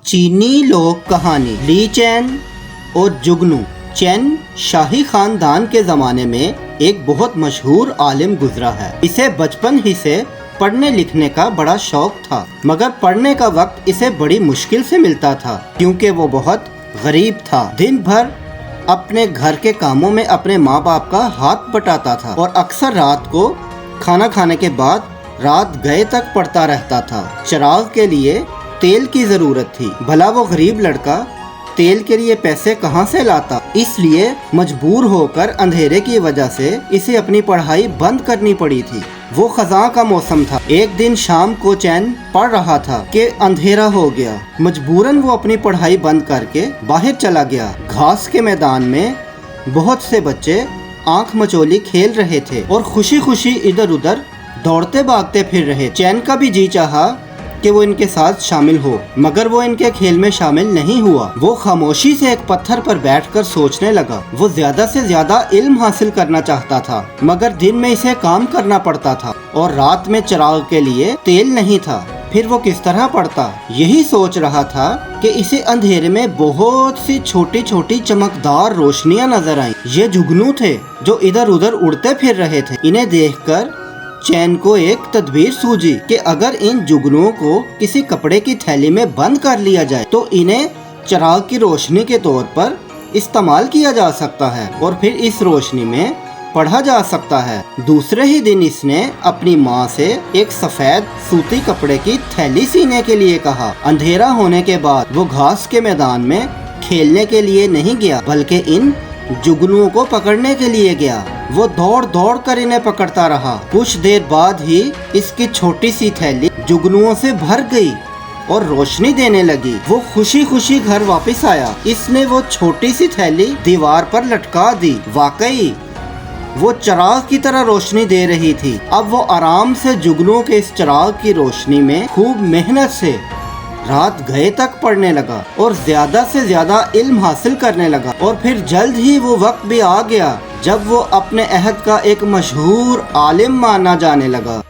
چینی لوک کہانی لی چین اور جگنو۔ چین شاہی خاندان کے زمانے میں ایک بہت مشہور عالم گزرا ہے۔ اسے بچپن ہی سے پڑھنے لکھنے کا بڑا شوق تھا، مگر پڑھنے کا وقت اسے بڑی مشکل سے ملتا تھا کیونکہ وہ بہت غریب تھا۔ دن بھر اپنے گھر کے کاموں میں اپنے ماں باپ کا ہاتھ بٹاتا تھا اور اکثر رات کو کھانا کھانے کے بعد رات گئے تک پڑھتا رہتا تھا۔ چراغ کے لیے تیل کی ضرورت تھی، بھلا وہ غریب لڑکا تیل کے لیے پیسے کہاں سے لاتا؟ اس لیے مجبور ہو کر اندھیرے کی وجہ سے اسے اپنی پڑھائی بند کرنی پڑی تھی۔ وہ خزاں کا موسم تھا۔ ایک دن شام کو چین پڑھ رہا تھا کہ اندھیرا ہو گیا۔ مجبوراً وہ اپنی پڑھائی بند کر کے باہر چلا گیا۔ گھاس کے میدان میں بہت سے بچے آنکھ مچولی کھیل رہے تھے اور خوشی خوشی ادھر ادھر دوڑتے بھاگتے پھر رہے۔ چین کا بھی جی چاہا کہ وہ ان کے ساتھ شامل ہو، مگر وہ ان کے کھیل میں شامل نہیں ہوا۔ وہ خاموشی سے ایک پتھر پر بیٹھ کر سوچنے لگا۔ وہ زیادہ سے زیادہ علم حاصل کرنا چاہتا تھا، مگر دن میں اسے کام کرنا پڑتا تھا اور رات میں چراغ کے لیے تیل نہیں تھا۔ پھر وہ کس طرح پڑھتا؟ یہی سوچ رہا تھا کہ اسے اندھیرے میں بہت سی چھوٹی چھوٹی چمکدار روشنیاں نظر آئیں۔ یہ جگنو تھے جو ادھر ادھر اڑتے پھر رہے تھے۔ انہیں دیکھ کر چین کو ایک تدبیر سوجی کہ اگر ان جگنوں کو کسی کپڑے کی تھیلی میں بند کر لیا جائے تو انہیں چراغ کی روشنی کے طور پر استعمال کیا جا سکتا ہے اور پھر اس روشنی میں پڑھا جا سکتا ہے۔ دوسرے ہی دن اس نے اپنی ماں سے ایک سفید سوتی کپڑے کی تھیلی سینے کے لیے کہا۔ اندھیرا ہونے کے بعد وہ گھاس کے میدان میں کھیلنے کے لیے نہیں گیا، بلکہ ان جگنوں کو پکڑنے کے لیے گیا۔ وہ دوڑ دوڑ کر انہیں پکڑتا رہا۔ کچھ دیر بعد ہی اس کی چھوٹی سی تھیلی جگنوں سے بھر گئی اور روشنی دینے لگی۔ وہ خوشی خوشی گھر واپس آیا۔ اس نے وہ چھوٹی سی تھیلی دیوار پر لٹکا دی۔ واقعی وہ چراغ کی طرح روشنی دے رہی تھی۔ اب وہ آرام سے جگنوں کے اس چراغ کی روشنی میں خوب محنت سے رات گئے تک پڑھنے لگا اور زیادہ سے زیادہ علم حاصل کرنے لگا۔ اور پھر جلد ہی وہ وقت بھی آ گیا جب وہ اپنے عہد کا ایک مشہور عالم مانا جانے لگا۔